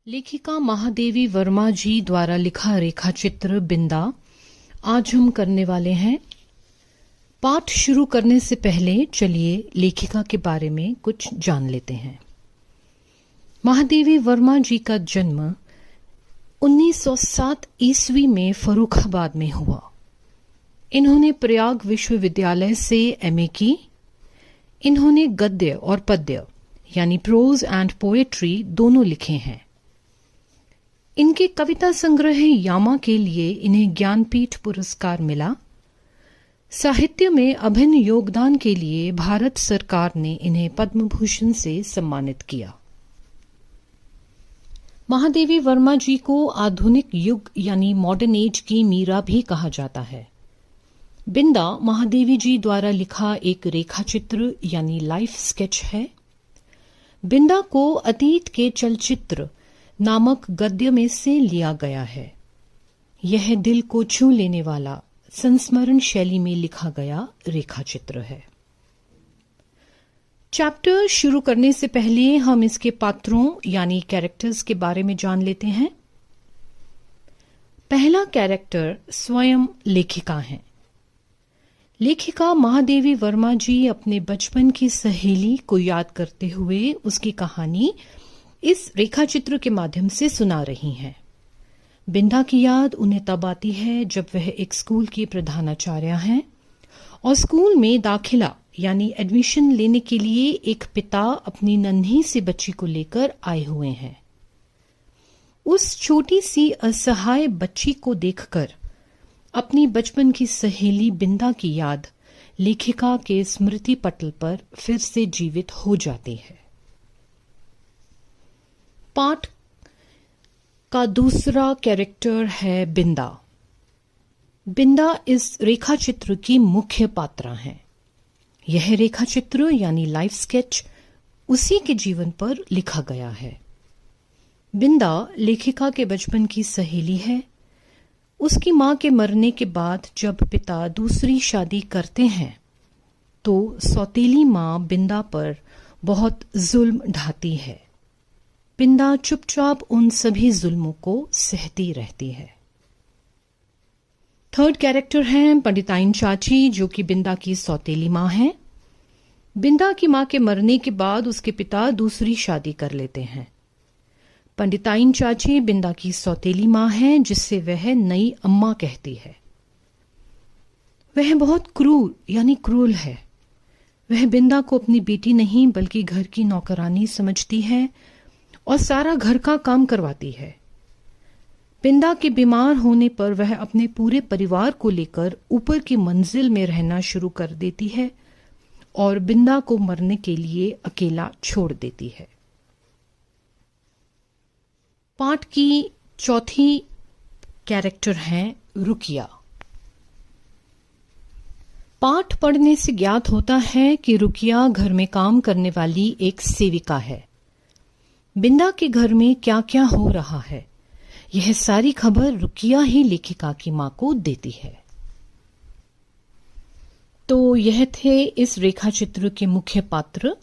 लेखिका महादेवी वर्मा जी द्वारा लिखा रेखा चित्र बिंदा आज हम करने वाले हैं। पाठ शुरू करने से पहले चलिए लेखिका के बारे में कुछ जान लेते हैं। महादेवी वर्मा जी का जन्म 1907 ईस्वी में फर्रुखाबाद में हुआ। इन्होंने प्रयाग विश्वविद्यालय से एमए की। इन्होंने गद्य और पद्य यानी प्रोज एंड पोएट्री दोनों लिखे हैं। इनके कविता संग्रह यामा के लिए इन्हें ज्ञानपीठ पुरस्कार मिला। साहित्य में अभिन्न योगदान के लिए भारत सरकार ने इन्हें पद्म भूषण से सम्मानित किया। महादेवी वर्मा जी को आधुनिक युग यानी मॉडर्न एज की मीरा भी कहा जाता है। बिंदा महादेवी जी द्वारा लिखा एक रेखा चित्र यानी लाइफ स्केच है। बिंदा को अतीत के चलचित्र नामक गद्य में से लिया गया है। यह दिल को छू लेने वाला संस्मरण शैली में लिखा गया रेखा चित्र है। चैप्टर शुरू करने से पहले हम इसके पात्रों यानी कैरेक्टर्स के बारे में जान लेते हैं। पहला कैरेक्टर स्वयं लेखिका है। लेखिका महादेवी वर्मा जी अपने बचपन की सहेली को याद करते हुए उसकी कहानी इस रेखा चित्र के माध्यम से सुना रही हैं। बिंदा की याद उन्हें तब आती है जब वह एक स्कूल की प्रधानाचार्य हैं और स्कूल में दाखिला यानी एडमिशन लेने के लिए एक पिता अपनी नन्ही सी बच्ची को लेकर आए हुए हैं। उस छोटी सी असहाय बच्ची को देखकर अपनी बचपन की सहेली बिंदा की याद लेखिका के स्मृति पटल पर फिर से जीवित हो जाती है। पाठ का दूसरा कैरेक्टर है बिंदा। बिंदा इस रेखा चित्र की मुख्य पात्रा है। यह रेखा चित्र यानी लाइफ स्केच उसी के जीवन पर लिखा गया है। बिंदा लेखिका के बचपन की सहेली है। उसकी मां के मरने के बाद जब पिता दूसरी शादी करते हैं तो सौतेली मां बिंदा पर बहुत जुल्म ढाती है। बिंदा चुपचाप उन सभी जुल्मों को सहती रहती है। थर्ड कैरेक्टर है पंडिताइन चाची, जो कि बिंदा की सौतेली मां है। बिंदा की मां के मरने के बाद उसके पिता दूसरी शादी कर लेते हैं। पंडिताइन चाची बिंदा की सौतेली मां है, जिससे वह नई अम्मा कहती है। वह बहुत क्रूर यानी क्रूर है। वह बिंदा को अपनी बेटी नहीं बल्कि घर की नौकरानी समझती है और सारा घर का काम करवाती है। बिंदा के बीमार होने पर वह अपने पूरे परिवार को लेकर ऊपर की मंजिल में रहना शुरू कर देती है और बिंदा को मरने के लिए अकेला छोड़ देती है। पाठ की चौथी कैरेक्टर है रुकिया। पाठ पढ़ने से ज्ञात होता है कि रुकिया घर में काम करने वाली एक सेविका है। बिंदा के घर में क्या क्या हो रहा है यह सारी खबर रुकिया ही लेखिका की मां को देती है। तो यह थे इस रेखा चित्र के मुख्य पात्र।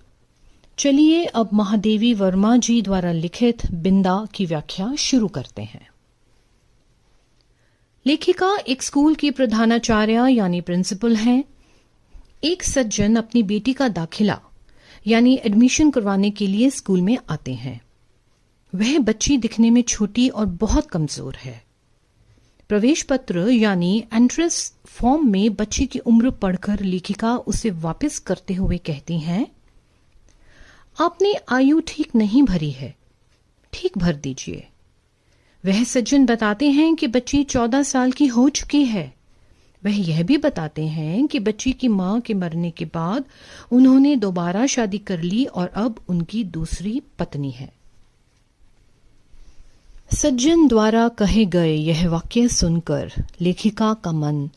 चलिए अब महादेवी वर्मा जी द्वारा लिखित बिंदा की व्याख्या शुरू करते हैं। लेखिका एक स्कूल की प्रधानाचार्य यानी प्रिंसिपल हैं। एक सज्जन अपनी बेटी का दाखिला यानी एडमिशन करवाने के लिए स्कूल में आते हैं। वह बच्ची दिखने में छोटी और बहुत कमजोर है। प्रवेश पत्र यानी एंट्रेंस फॉर्म में बच्ची की उम्र पढ़कर लेखिका उसे वापस करते हुए कहती हैं, आपने आयु ठीक नहीं भरी है, ठीक भर दीजिए। वह सज्जन बताते हैं कि बच्ची 14 साल की हो चुकी है। वह यह भी बताते हैं कि बच्ची की मां के मरने के बाद उन्होंने दोबारा शादी कर ली और अब उनकी दूसरी पत्नी है। सज्जन द्वारा कहे गए यह वाक्य सुनकर लेखिका का मन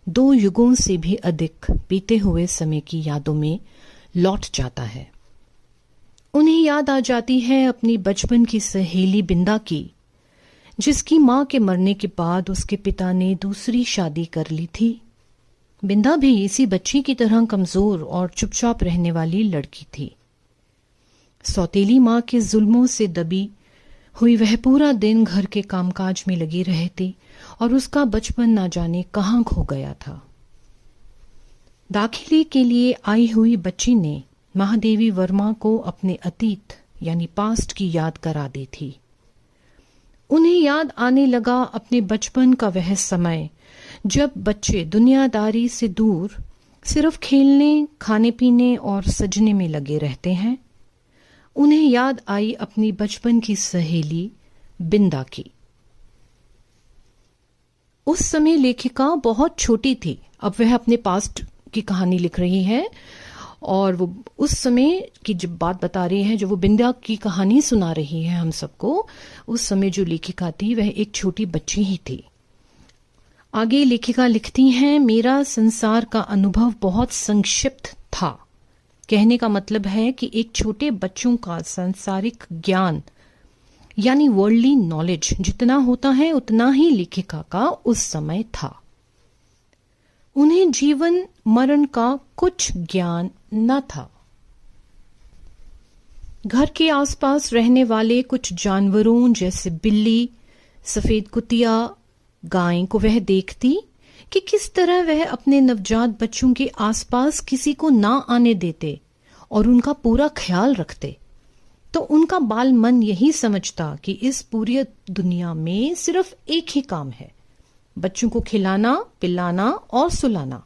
2 युगों से भी अधिक बीते हुए समय की यादों में लौट जाता है। उन्हें याद आ जाती है अपनी बचपन की सहेली बिंदा की, जिसकी मां के मरने के बाद उसके पिता ने दूसरी शादी कर ली थी। बिंदा भी इसी बच्ची की तरह कमजोर और चुपचाप रहने वाली लड़की थी। सौतेली मां के जुल्मों से दबी हुई वह पूरा दिन घर के कामकाज में लगी रहती और उसका बचपन ना जाने कहाँ खो गया था। दाखिले के लिए आई हुई बच्ची ने महादेवी वर्मा को अपने अतीत यानी पास्ट की याद करा दी थी। उन्हें याद आने लगा अपने बचपन का वह समय जब बच्चे दुनियादारी से दूर सिर्फ खेलने, खाने पीने और सजने में लगे रहते हैं। उन्हें याद आई अपनी बचपन की सहेली बिंदा की। उस समय लेखिका बहुत छोटी थी। अब वह अपने पास्ट की कहानी लिख रही है और वो उस समय की जब बात बता रही है, जो वो बिंदा की कहानी सुना रही है हम सबको। उस समय जो लेखिका थी वह एक छोटी बच्ची ही थी। आगे लेखिका लिखती हैं, मेरा संसार का अनुभव बहुत संक्षिप्त था। कहने का मतलब है कि एक छोटे बच्चों का सांसारिक ज्ञान यानी वर्ल्डली नॉलेज जितना होता है उतना ही लेखिका का उस समय था। उन्हें जीवन मरण का कुछ ज्ञान न था। घर के आसपास रहने वाले कुछ जानवरों जैसे बिल्ली, सफेद कुतिया, गाय को वह देखती कि किस तरह वह अपने नवजात बच्चों के आसपास किसी को ना आने देते और उनका पूरा ख्याल रखते। तो उनका बाल मन यही समझता कि इस पूरी दुनिया में सिर्फ एक ही काम है, बच्चों को खिलाना, पिलाना और सुलाना,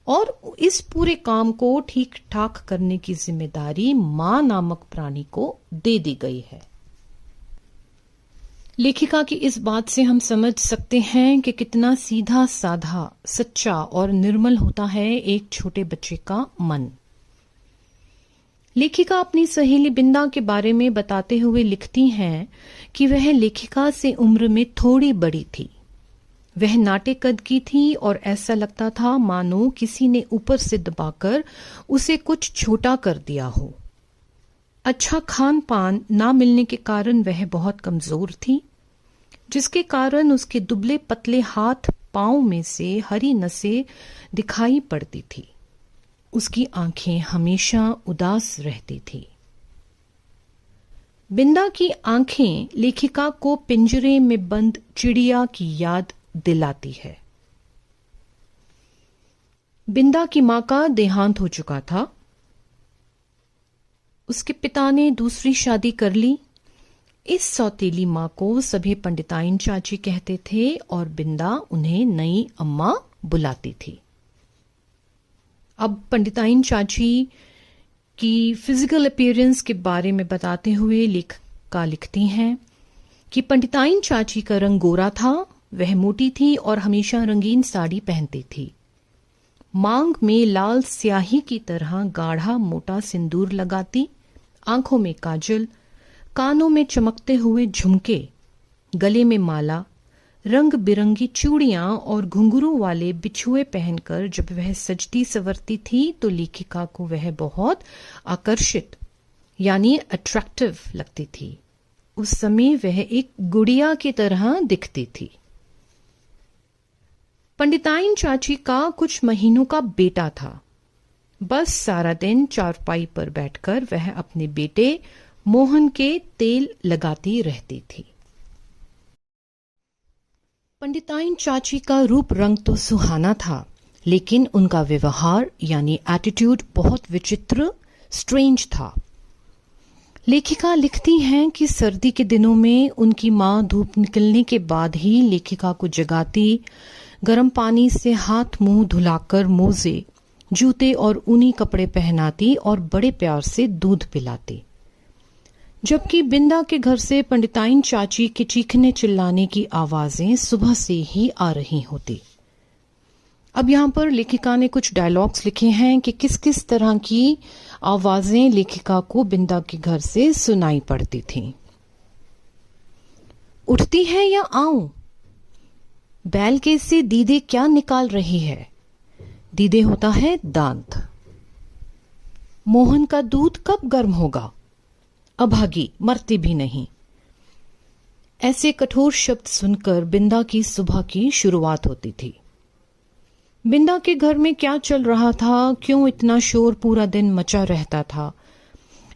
और इस पूरे काम को ठीक ठाक करने की जिम्मेदारी मां नामक प्राणी को दे दी गई है। लेखिका की इस बात से हम समझ सकते हैं कि कितना सीधा साधा, सच्चा और निर्मल होता है एक छोटे बच्चे का मन। लेखिका अपनी सहेली बिंदा के बारे में बताते हुए लिखती हैं कि वह लेखिका से उम्र में थोड़ी बड़ी थी। वह नाटे कद की थी और ऐसा लगता था मानो किसी ने ऊपर से दबाकर उसे कुछ छोटा कर दिया हो। अच्छा खान पान ना मिलने के कारण वह बहुत कमजोर थी, जिसके कारण उसके दुबले पतले हाथ पांव में से हरी नसें दिखाई पड़ती थी। उसकी आंखें हमेशा उदास रहती थी। बिंदा की आंखें लेखिका को पिंजरे में बंद चिड़िया की याद दिलाती है। बिंदा की मां का देहांत हो चुका था। उसके पिता ने दूसरी शादी कर ली। इस सौतेली मां को सभी पंडिताइन चाची कहते थे और बिंदा उन्हें नई अम्मा बुलाती थी। अब पंडिताइन चाची की फिजिकल अपीयरेंस के बारे में बताते हुए लेखिका लिखती हैं कि पंडिताइन चाची का रंग गोरा था। वह मोटी थी और हमेशा रंगीन साड़ी पहनती थी। मांग में लाल स्याही की तरह गाढ़ा मोटा सिंदूर लगाती, आंखों में काजल, कानों में चमकते हुए झुमके, गले में माला, रंग बिरंगी चूड़ियां और घुंघरू वाले बिछुए पहनकर जब वह सजती संवरती थी तो लेखिका को वह बहुत आकर्षित यानी अट्रैक्टिव लगती थी। उस समय वह एक गुड़िया की तरह दिखती थी। पंडिताइन चाची का कुछ महीनों का बेटा था। बस सारा दिन चारपाई पर बैठकर वह अपने बेटे मोहन के तेल लगाती रहती थी। पंडिताइन चाची का रूप रंग तो सुहाना था, लेकिन उनका व्यवहार यानी एटीट्यूड बहुत विचित्र, स्ट्रेंज था। लेखिका लिखती हैं कि सर्दी के दिनों में उनकी मां धूप निकलने के बाद ही लेखिका को जगाती, गर्म पानी से हाथ मुंह धुलाकर मोजे, जूते और ऊनी कपड़े पहनाती और बड़े प्यार से दूध पिलाती। जबकि बिंदा के घर से पंडिताइन चाची के चीखने चिल्लाने की आवाजें सुबह से ही आ रही होती। अब यहाँ पर लेखिका ने कुछ डायलॉग्स लिखे हैं कि किस किस तरह की आवाजें लेखिका को बिंदा के घर से सुनाई पड़ती थीं। उठती है या आऊं? बैल के से दीदे क्या निकाल रही है? दीदे होता है दांत। मोहन का दूध कब गर्म होगा? अभागी, मरती भी नहीं। ऐसे कठोर शब्द सुनकर बिंदा की सुबह की शुरुआत होती थी। बिंदा के घर में क्या चल रहा था, क्यों इतना शोर पूरा दिन मचा रहता था,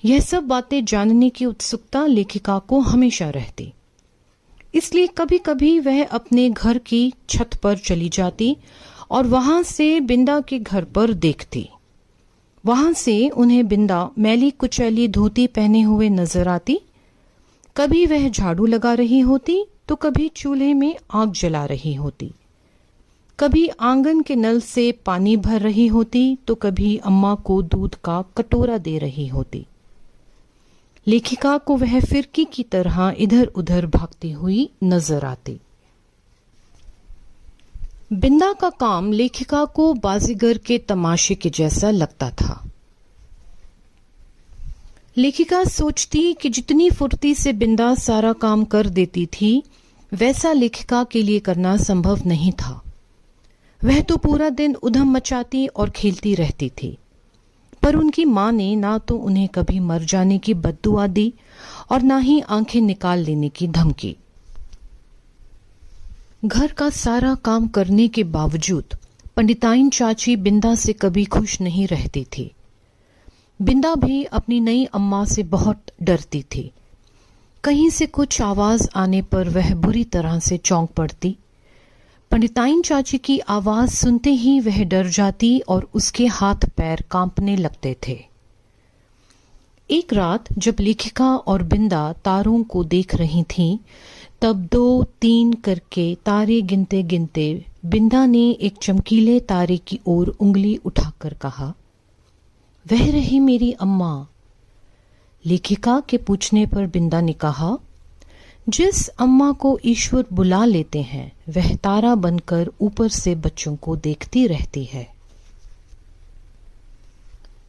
यह सब बातें जानने की उत्सुकता लेखिका को हमेशा रहती, इसलिए कभी कभी वह अपने घर की छत पर चली जाती और वहां से बिंदा के घर पर देखती। वहां से उन्हें बिंदा मैली कुचैली धोती पहने हुए नजर आती। कभी वह झाड़ू लगा रही होती तो कभी चूल्हे में आग जला रही होती, कभी आंगन के नल से पानी भर रही होती तो कभी अम्मा को दूध का कटोरा दे रही होती। लेखिका को वह फिरकी की तरह इधर उधर भागती हुई नजर आती। बिंदा का काम लेखिका को बाजीगर के तमाशे के जैसा लगता था। लेखिका सोचती कि जितनी फुर्ती से बिंदा सारा काम कर देती थी, वैसा लेखिका के लिए करना संभव नहीं था। वह तो पूरा दिन उधम मचाती और खेलती रहती थी, पर उनकी मां ने ना तो उन्हें कभी मर जाने की बद्दुआ दी और ना ही आंखें निकाल लेने की धमकी। घर का सारा काम करने के बावजूद पंडिताइन चाची बिंदा से कभी खुश नहीं रहती थी। बिंदा भी अपनी नई अम्मा से बहुत डरती थी। कहीं से कुछ आवाज आने पर वह बुरी तरह से चौंक पड़ती। पंडिताइन चाची की आवाज सुनते ही वह डर जाती और उसके हाथ पैर कांपने लगते थे। एक रात जब लेखिका और बिंदा तारों को देख रही थीं, तब 2-3 करके तारे गिनते गिनते बिंदा ने एक चमकीले तारे की ओर उंगली उठाकर कहा, वह रही मेरी अम्मा। लेखिका के पूछने पर बिंदा ने कहा, जिस अम्मा को ईश्वर बुला लेते हैं वह तारा बनकर ऊपर से बच्चों को देखती रहती है।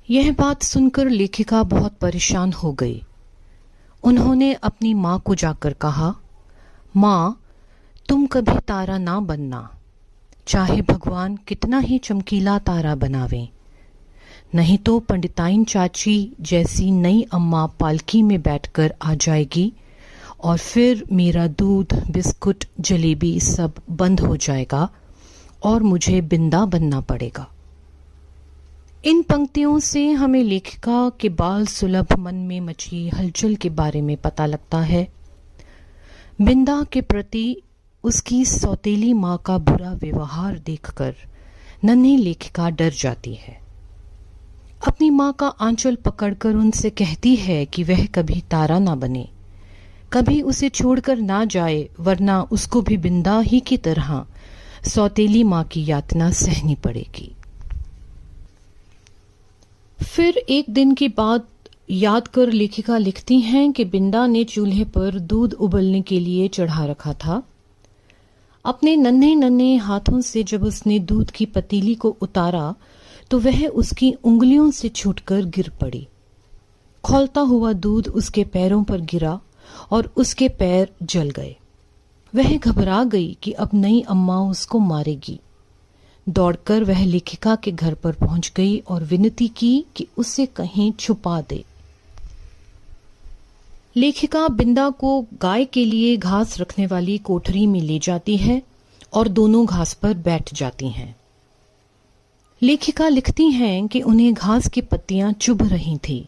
यह बात सुनकर लेखिका बहुत परेशान हो गई। उन्होंने अपनी मां को जाकर कहा, मां, तुम कभी तारा ना बनना, चाहे भगवान कितना ही चमकीला तारा बनावे, नहीं तो पंडिताइन चाची जैसी नई अम्मा पालकी में बैठकर आ जाएगी और फिर मेरा दूध, बिस्कुट, जलेबी सब बंद हो जाएगा और मुझे बिंदा बनना पड़ेगा। इन पंक्तियों से हमें लेखिका के बाल सुलभ मन में मची हलचल के बारे में पता लगता है। बिंदा के प्रति उसकी सौतेली मां का बुरा व्यवहार देखकर नन्ही लेखिका डर जाती है। अपनी मां का आंचल पकड़कर उनसे कहती है कि वह कभी तारा ना बने, कभी उसे छोड़कर ना जाए, वरना उसको भी बिंदा ही की तरह सौतेली मां की यातना सहनी पड़ेगी। फिर एक दिन की बात याद कर लेखिका लिखती हैं कि बिंदा ने चूल्हे पर दूध उबलने के लिए चढ़ा रखा था। अपने नन्हे नन्हे हाथों से जब उसने दूध की पतीली को उतारा तो वह उसकी उंगलियों से छूटकर गिर पड़ी। खौलता हुआ दूध उसके पैरों पर गिरा और उसके पैर जल गए। वह घबरा गई कि अब नई अम्मा उसको मारेगी। दौड़कर वह लेखिका के घर पर पहुंच गई और विनती की कि उसे कहीं छुपा दे। लेखिका बिंदा को गाय के लिए घास रखने वाली कोठरी में ले जाती है और दोनों घास पर बैठ जाती हैं। लेखिका लिखती हैं कि उन्हें घास की पत्तियां चुभ रही थी,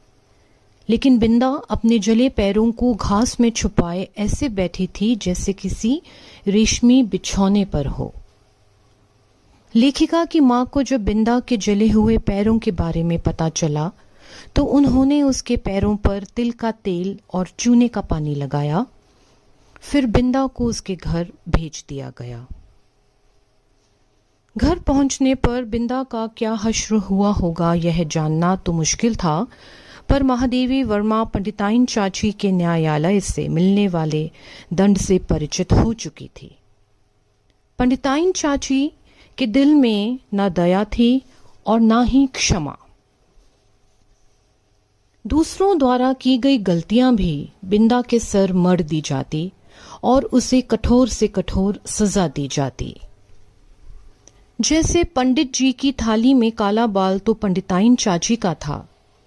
लेकिन बिंदा अपने जले पैरों को घास में छुपाए ऐसे बैठी थी जैसे किसी रेशमी बिछौने पर हो। लेखिका की मां को जब बिंदा के जले हुए पैरों के बारे में पता चला तो उन्होंने उसके पैरों पर तिल का तेल और चूने का पानी लगाया। फिर बिंदा को उसके घर भेज दिया गया। घर पहुंचने पर बिंदा का क्या हश्र हुआ होगा यह जानना तो मुश्किल था, पर महादेवी वर्मा पंडिताइन चाची के न्यायालय से मिलने वाले दंड से परिचित हो चुकी थी। पंडिताइन चाची के दिल में न दया थी और ना ही क्षमा। दूसरों द्वारा की गई गलतियां भी बिंदा के सर मढ़ दी जाती और उसे कठोर से कठोर सजा दी जाती। जैसे पंडित जी की थाली में काला बाल तो पंडिताइन चाची का था,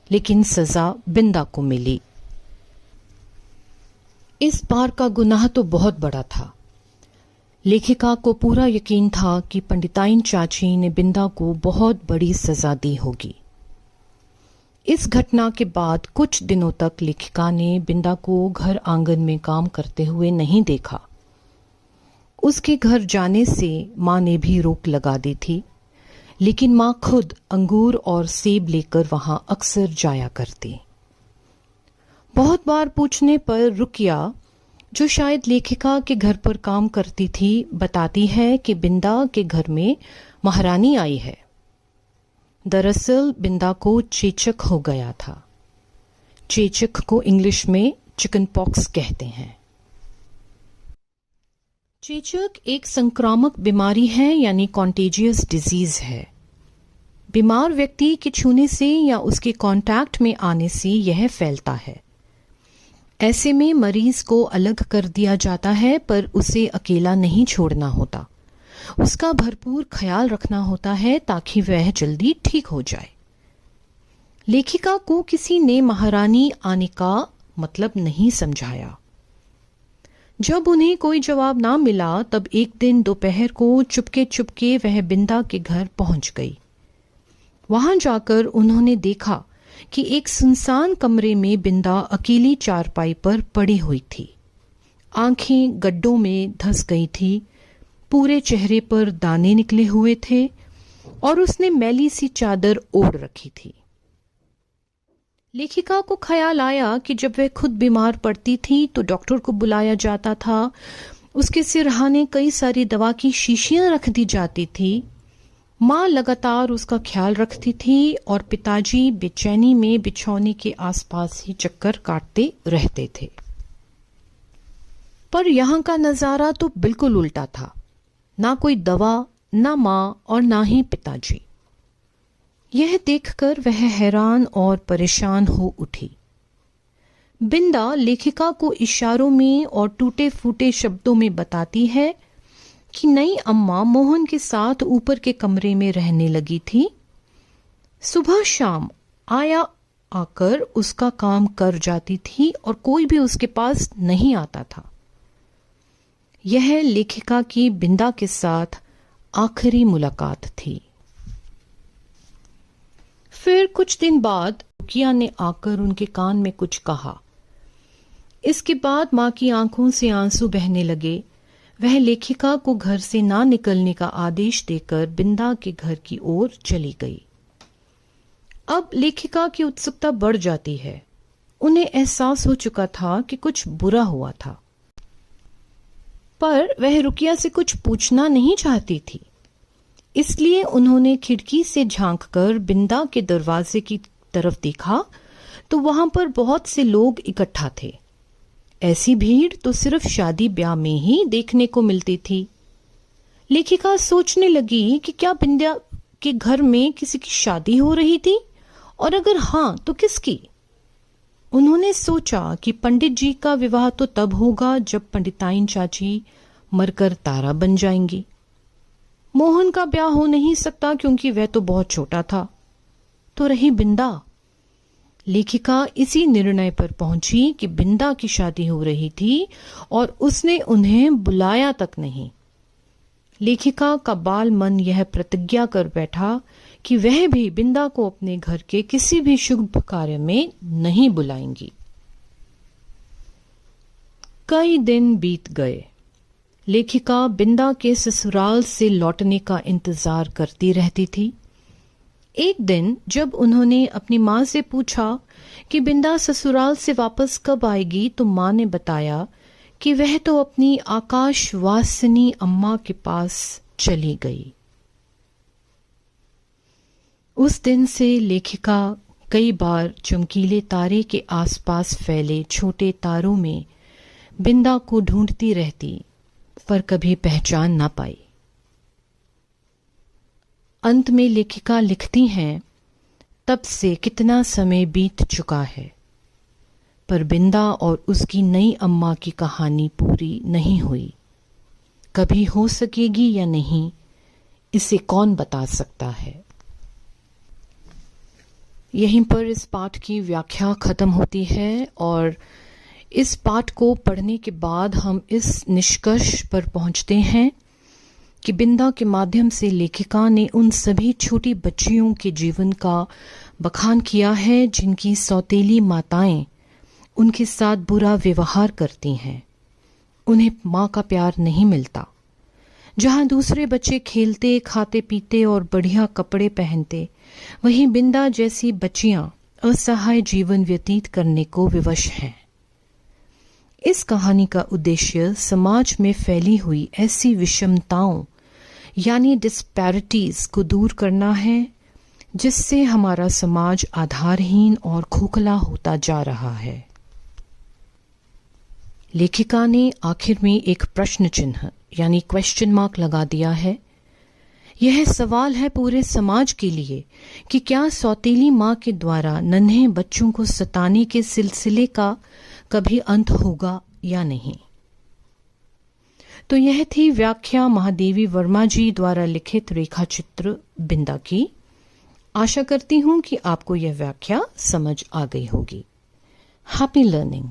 लेकिन सजा बिंदा को मिली। इस बार का गुनाह तो बहुत बड़ा था। लेखिका को पूरा यकीन था कि पंडिताइन चाची ने बिंदा को बहुत बड़ी सजा दी होगी। इस घटना के बाद कुछ दिनों तक लेखिका ने बिंदा को घर आंगन में काम करते हुए नहीं देखा। उसके घर जाने से माँ ने भी रोक लगा दी थी, लेकिन माँ खुद अंगूर और सेब लेकर वहां अक्सर जाया करती। बहुत बार पूछने पर रुकिया, जो शायद लेखिका के घर पर काम करती थी, बताती है कि बिंदा के घर में महारानी आई है। दरअसल बिंदा को चेचक हो गया था। चेचक को इंग्लिश में चिकन पॉक्स कहते हैं। चेचक एक संक्रामक बीमारी है, यानी कॉन्टेजियस डिजीज है। बीमार व्यक्ति के छूने से या उसके कांटेक्ट में आने से यह फैलता है। ऐसे में मरीज को अलग कर दिया जाता है, पर उसे अकेला नहीं छोड़ना होता। उसका भरपूर ख्याल रखना होता है ताकि वह जल्दी ठीक हो जाए। लेखिका को किसी ने महारानी आने का मतलब नहीं समझाया। जब उन्हें कोई जवाब ना मिला, तब एक दिन दोपहर को चुपके चुपके वह बिंदा के घर पहुंच गई। वहां जाकर उन्होंने देखा कि एक सुनसान कमरे में बिंदा अकेली चारपाई पर पड़ी हुई थी। आंखें गड्ढों में धंस गई थी, पूरे चेहरे पर दाने निकले हुए थे और उसने मैली सी चादर ओढ़ रखी थी। लेखिका को ख्याल आया कि जब वह खुद बीमार पड़ती थी तो डॉक्टर को बुलाया जाता था, उसके सिरहाने कई सारी दवा की शीशियां रख दी जाती थी। माँ लगातार उसका ख्याल रखती थी और पिताजी बेचैनी में बिछौने के आसपास ही चक्कर काटते रहते थे। पर यहां का नजारा तो बिल्कुल उल्टा था। ना कोई दवा, ना माँ और ना ही पिताजी। यह देखकर वह हैरान और परेशान हो उठी। बिंदा लेखिका को इशारों में और टूटे फूटे शब्दों में बताती है कि नई अम्मा मोहन के साथ ऊपर के कमरे में रहने लगी थी। सुबह शाम आया आकर उसका काम कर जाती थी और कोई भी उसके पास नहीं आता था। यह लेखिका की बिंदा के साथ आखिरी मुलाकात थी। फिर कुछ दिन बाद रुकिया ने आकर उनके कान में कुछ कहा। इसके बाद मां की आंखों से आंसू बहने लगे। वह लेखिका को घर से ना निकलने का आदेश देकर बिंदा के घर की ओर चली गई। अब लेखिका की उत्सुकता बढ़ जाती है। उन्हें एहसास हो चुका था कि कुछ बुरा हुआ था, पर वह रुकिया से कुछ पूछना नहीं चाहती थी। इसलिए उन्होंने खिड़की से झांककर बिंदा के दरवाजे की तरफ देखा तो वहां पर बहुत से लोग इकट्ठा थे। ऐसी भीड़ तो सिर्फ शादी ब्याह में ही देखने को मिलती थी। लेखिका सोचने लगी कि क्या बिंदा के घर में किसी की शादी हो रही थी, और अगर हां तो किसकी। उन्होंने सोचा कि पंडित जी का विवाह तो तब होगा जब पंडिताइन चाची मरकर तारा बन जाएंगी। मोहन का ब्याह हो नहीं सकता क्योंकि वह तो बहुत छोटा था। तो रही बिंदा। लेखिका इसी निर्णय पर पहुंची कि बिंदा की शादी हो रही थी और उसने उन्हें बुलाया तक नहीं। लेखिका का बाल मन यह प्रतिज्ञा कर बैठा कि वह भी बिंदा को अपने घर के किसी भी शुभ कार्य में नहीं बुलाएंगी। कई दिन बीत गए। लेखिका बिंदा के ससुराल से लौटने का इंतजार करती रहती थी। एक दिन जब उन्होंने अपनी मां से पूछा कि बिंदा ससुराल से वापस कब आएगी, तो मां ने बताया कि वह तो अपनी आकाशवासिनी अम्मा के पास चली गई। उस दिन से लेखिका कई बार चमकीले तारे के आसपास फैले छोटे तारों में बिंदा को ढूंढती रहती, पर कभी पहचान ना पाई। अंत में लेखिका लिखती हैं, तब से कितना समय बीत चुका है, पर बिंदा और उसकी नई अम्मा की कहानी पूरी नहीं हुई। कभी हो सकेगी या नहीं, इसे कौन बता सकता है। यहीं पर इस पाठ की व्याख्या खत्म होती है और इस पाठ को पढ़ने के बाद हम इस निष्कर्ष पर पहुंचते हैं कि बिंदा के माध्यम से लेखिका ने उन सभी छोटी बच्चियों के जीवन का बखान किया है जिनकी सौतेली माताएं उनके साथ बुरा व्यवहार करती हैं। उन्हें मां का प्यार नहीं मिलता। जहां दूसरे बच्चे खेलते, खाते पीते और बढ़िया कपड़े पहनते, वहीं बिंदा जैसी बच्चियां असहाय जीवन व्यतीत करने को विवश हैं। इस कहानी का उद्देश्य समाज में फैली हुई ऐसी विषमताओं यानी डिस्पैरिटीज को दूर करना है जिससे हमारा समाज आधारहीन और खोखला होता जा रहा है। लेखिका ने आखिर में एक प्रश्न चिन्ह यानी क्वेश्चन मार्क लगा दिया है। यह सवाल है पूरे समाज के लिए कि क्या सौतेली मां के द्वारा नन्हे बच्चों को सताने के सिलसिले का कभी अंत होगा या नहीं। तो यह थी व्याख्या महादेवी वर्मा जी द्वारा लिखित रेखाचित्र बिंदा की। आशा करती हूं कि आपको यह व्याख्या समझ आ गई होगी। Happy learning.